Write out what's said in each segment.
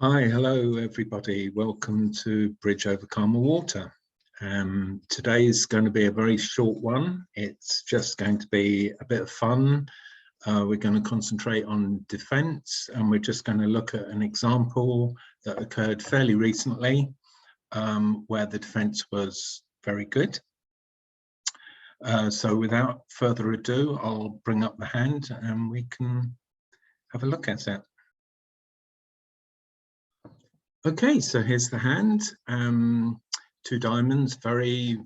Hi, hello everybody. Welcome to Bridge over Calmer Water. Today is going to be a very short one. It's just going to be a bit of fun. We're going to concentrate on defence, and we're just going to look at an example that occurred fairly recently where the defence was very good. So without further ado, I'll bring up the hand and we can have a look at it. Okay, so here's the hand. 2 diamonds, very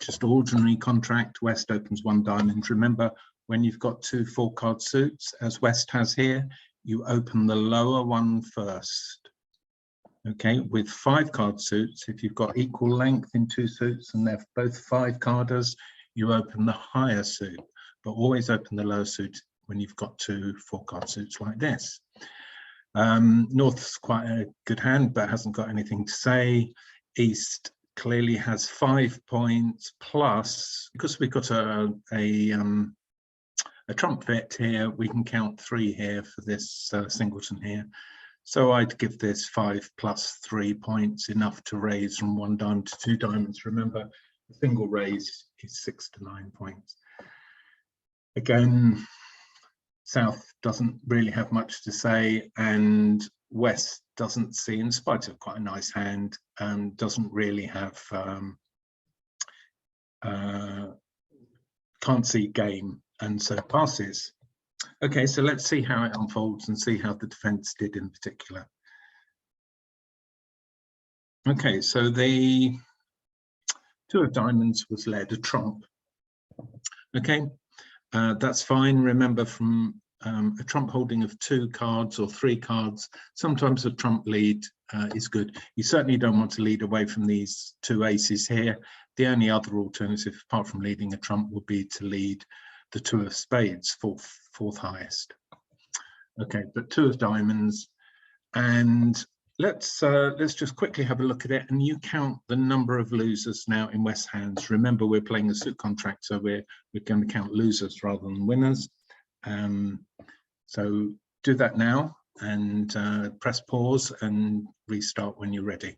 just ordinary contract. West opens 1 diamond. Remember, when you've got 2 4-card suits, as West has here, you open the lower one first. Okay, with 5-card suits, if you've got equal length in 2 suits and they're both 5-carders, you open the higher suit, but always open the lower suit when you've got 2 4-card suits like this. North's quite a good hand, but hasn't got anything to say. East clearly has 5 points plus, because we've got a trump fit here, we can count 3 here for this singleton here. So I'd give this 5 plus 3 points, enough to raise from 1 diamond to 2 diamonds. Remember, the single raise is 6 to 9 points. Again, South doesn't really have much to say, and West doesn't see, in spite of quite a nice hand, doesn't really have, can't see game, and so passes. Okay, so let's see how it unfolds and see how the defence did in particular. Okay, so the 2 of diamonds was led, a trump. Okay, that's fine. Remember, from a trump holding of 2 cards or 3 cards, sometimes a trump lead is good. You certainly don't want to lead away from these 2 aces here. The only other alternative, apart from leading a trump, would be to lead the 2 of spades, fourth highest. Okay, but 2 of diamonds, and let's just quickly have a look at it, and you count the number of losers now in West hands. Remember, we're playing a suit contract, so we're going to count losers rather than winners. So do that now and press pause and restart when you're ready.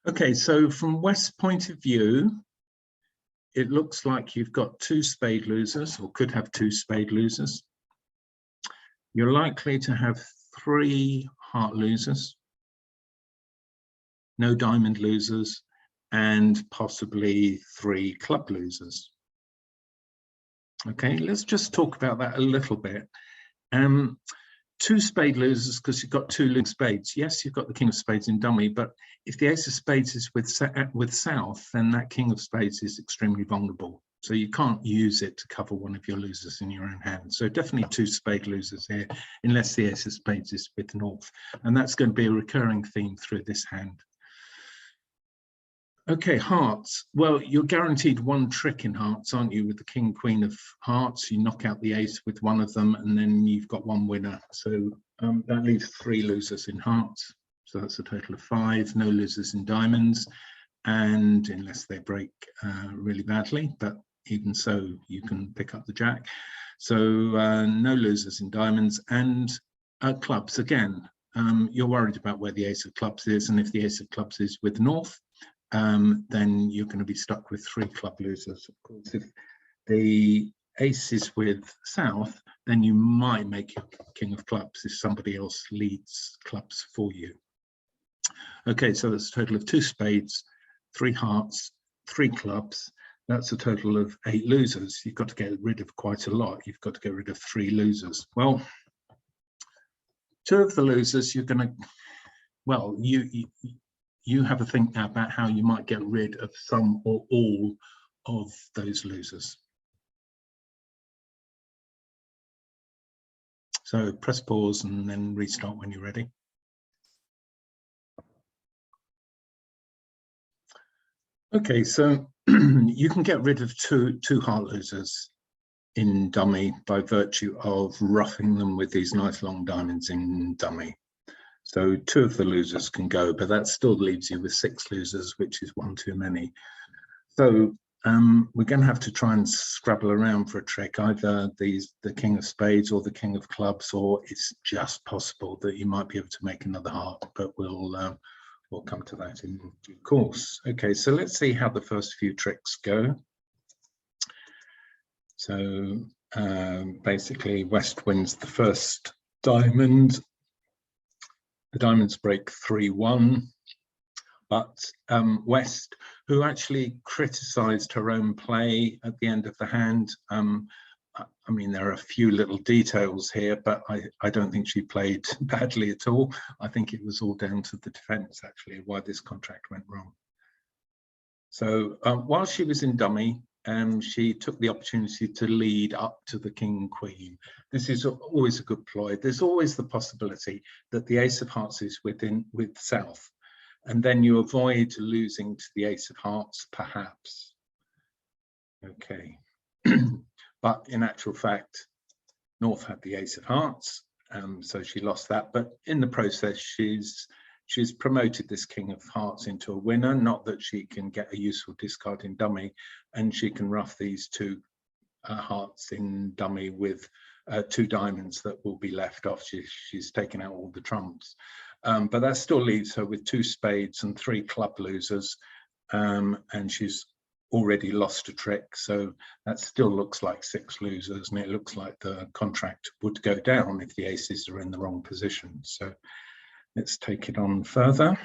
Okay, so from West's point of view, it looks like you've got 2 spade losers, or could have 2 spade losers. You're likely to have 3 heart losers, no diamond losers, and possibly 3 club losers. Okay, let's just talk about that a little bit. 2 spade losers, because you've got 2 losing spades. Yes, you've got the king of spades in dummy, but if the ace of spades is with South, then that king of spades is extremely vulnerable. So you can't use it to cover one of your losers in your own hand. So definitely 2 spade losers here, unless the ace of spades is with North. And that's going to be a recurring theme through this hand. Okay, hearts. Well, you're guaranteed 1 trick in hearts, aren't you? With the king, queen of hearts, you knock out the ace with 1 of them, and then you've got 1 winner. So that leaves 3 losers in hearts. So that's a total of 5. No losers in diamonds, and unless they break really badly, but even so, you can pick up the jack. So no losers in diamonds, and clubs again. You're worried about where the ace of clubs is, and if the ace of clubs is with North, then you're going to be stuck with 3 club losers. Of course, if the ace is with South, then you might make your king of clubs if somebody else leads clubs for you. Okay, so that's a total of 2 spades, 3 hearts, 3 clubs. That's a total of 8 losers. You've got to get rid of quite a lot. You've got to get rid of 3 losers. Well, 2 of the losers, you're going to, well, you have a think now about how you might get rid of some or all of those losers. So press pause and then restart when you're ready. Okay, so you can get rid of two heart losers in dummy by virtue of roughing them with these nice long diamonds in dummy. So 2 of the losers can go, but that still leaves you with 6 losers, which is 1 too many. So we're going to have to try and scrabble around for a trick, either the king of spades or the king of clubs, or it's just possible that you might be able to make another heart, but we'll come to that in due course. Okay, so let's see how the first few tricks go. So basically West wins the first diamond. The diamonds break 3-1. But West, who actually criticised her own play at the end of the hand, I mean, there are a few little details here, but I don't think she played badly at all. I think it was all down to the defence, actually, why this contract went wrong. So while she was in dummy, she took the opportunity to lead up to the king queen. This is always a good ploy. There's always the possibility that the ace of hearts is with south, and then you avoid losing to the ace of hearts, perhaps. Okay, but in actual fact, North had the ace of hearts, so she lost that. But in the process, she's promoted this king of hearts into a winner. Not that she can get a useful discard in dummy, and she can ruff these two hearts in dummy with 2 diamonds that will be left off. She's taken out all the trumps. But that still leaves her with 2 spades and 3 club losers, and she's already lost a trick, so that still looks like 6 losers, and it looks like the contract would go down if the aces are in the wrong position. So let's take it on further.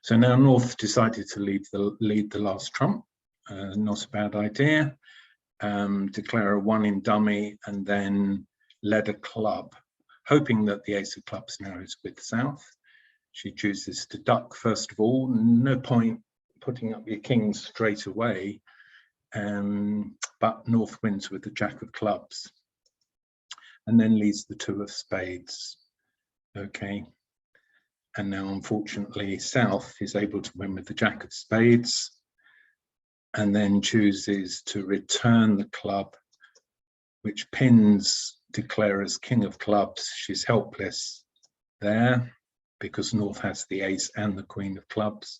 So now North decided to lead the last trump, not a bad idea. Declare a 1 in dummy, and then led a club, hoping that the ace of clubs now is with south. She chooses to duck first of all. No point putting up your king straight away, but North wins with the jack of clubs, and then leads the 2 of spades. Okay, and now unfortunately South is able to win with the jack of spades, and then chooses to return the club, which pins Declare as king of clubs. She's helpless there because North has the ace and the queen of clubs,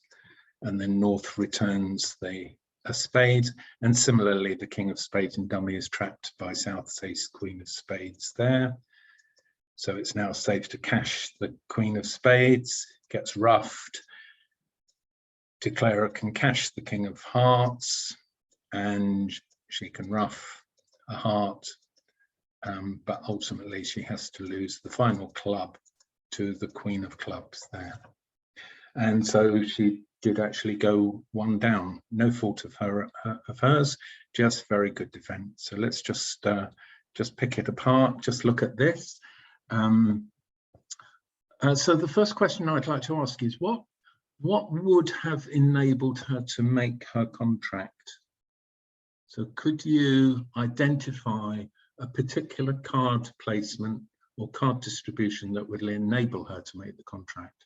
and then North returns a spade, and similarly the king of spades in dummy is trapped by South's ace queen of spades there. So it's now safe to cash the queen of spades, gets roughed. Declarer can cash the king of hearts, and she can ruff a heart, but ultimately she has to lose the final club to the queen of clubs there. And so she did actually go 1 down, no fault of hers, just very good defense. So let's just pick it apart, just look at this. So the first question I'd like to ask is, what would have enabled her to make her contract? So could you identify a particular card placement or card distribution that would enable her to make the contract?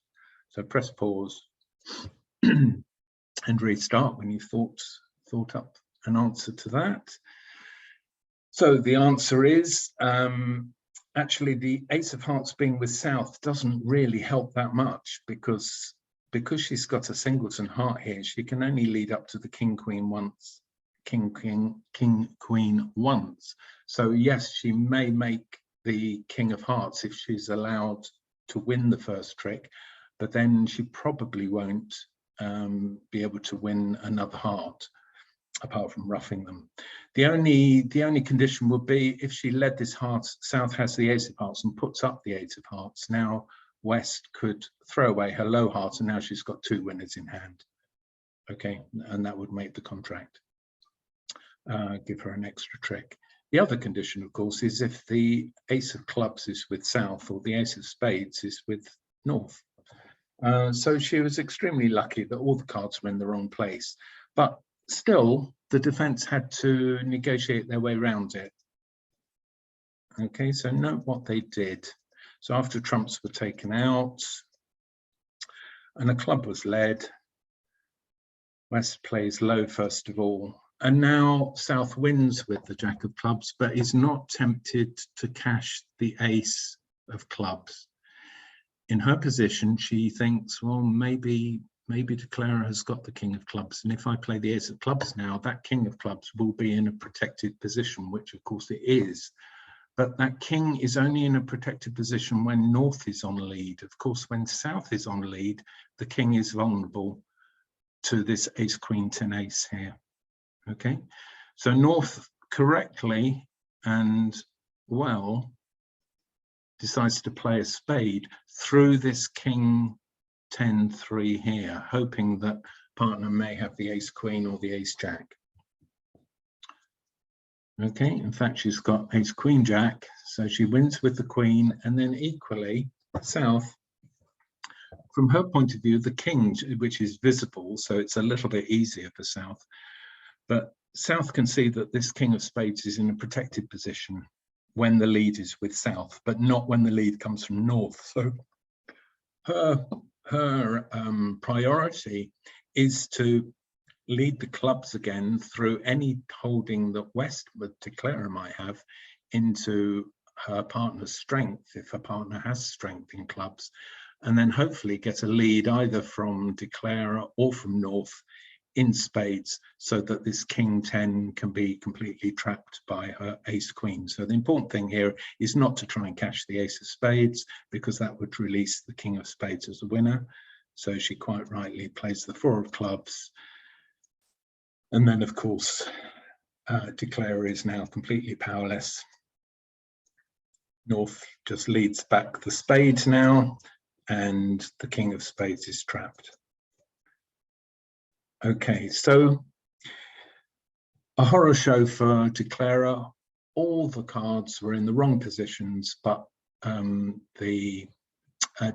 So press pause and restart when you've thought up an answer to that. So the answer is, actually the ace of hearts being with south doesn't really help that much, because she's got a singleton heart here, she can only lead up to the king queen once. King queen once. So yes, she may make the king of hearts if she's allowed to win the first trick, but then she probably won't be able to win another heart apart from roughing them. The only condition would be if she led this heart, south has the ace of hearts and puts up the 8 of hearts. Now West could throw away her low heart, and now she's got 2 winners in hand. Okay, and that would make the contract. Give her an extra trick. The other condition, of course, is if the ace of clubs is with south or the ace of spades is with north. So she was extremely lucky that all the cards were in the wrong place, but still the defense had to negotiate their way around it. Okay, so note what they did. So after trumps were taken out and a club was led, West plays low first of all. And now South wins with the jack of clubs, but is not tempted to cash the ace of clubs. In her position, she thinks, well, maybe maybe declarer has got the king of clubs, and if I play the ace of clubs now, that king of clubs will be in a protected position, which of course it is. But that king is only in a protected position when north is on lead. Of course, when south is on lead, the king is vulnerable to this ace, queen, 10, ace here. Okay, so north correctly and well decides to play a spade through this king 10, 3 here, hoping that partner may have the ace, queen or the ace, jack. Okay, in fact, she's got ace, queen, jack, so she wins with the queen, and then equally, south, from her point of view, the king, which is visible, so it's a little bit easier for south, but south can see that this king of spades is in a protected position when the lead is with south, but not when the lead comes from north. So her priority is to lead the clubs again through any holding that West, the declarer, might have into her partner's strength, if her partner has strength in clubs, and then hopefully get a lead either from declarer or from north in spades, so that this king 10 can be completely trapped by her ace, queen. So the important thing here is not to try and catch the ace of spades, because that would release the king of spades as a winner. So she quite rightly plays the 4 of clubs. And then, of course, declarer is now completely powerless. North just leads back the spades now, and the king of spades is trapped. Okay, so a horror show for declarer. All the cards were in the wrong positions, but the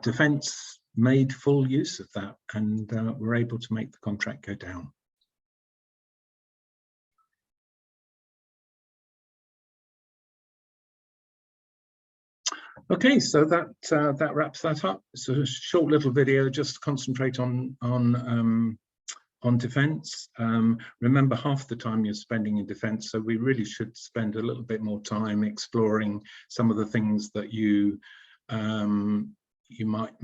defense made full use of that, and were able to make the contract go down. Okay, so that wraps that up. It's a short little video just to concentrate on defense. Remember, half the time you're spending in defense, so we really should spend a little bit more time exploring some of the things that you might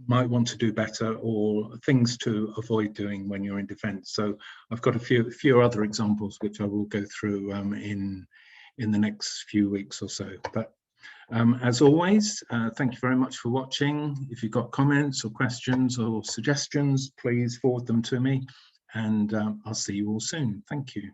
want to do better, or things to avoid doing when you're in defense. So I've got a few other examples which I will go through in the next few weeks or so. But as always, thank you very much for watching. If you've got comments or questions or suggestions, please forward them to me, and I'll see you all soon. Thank you.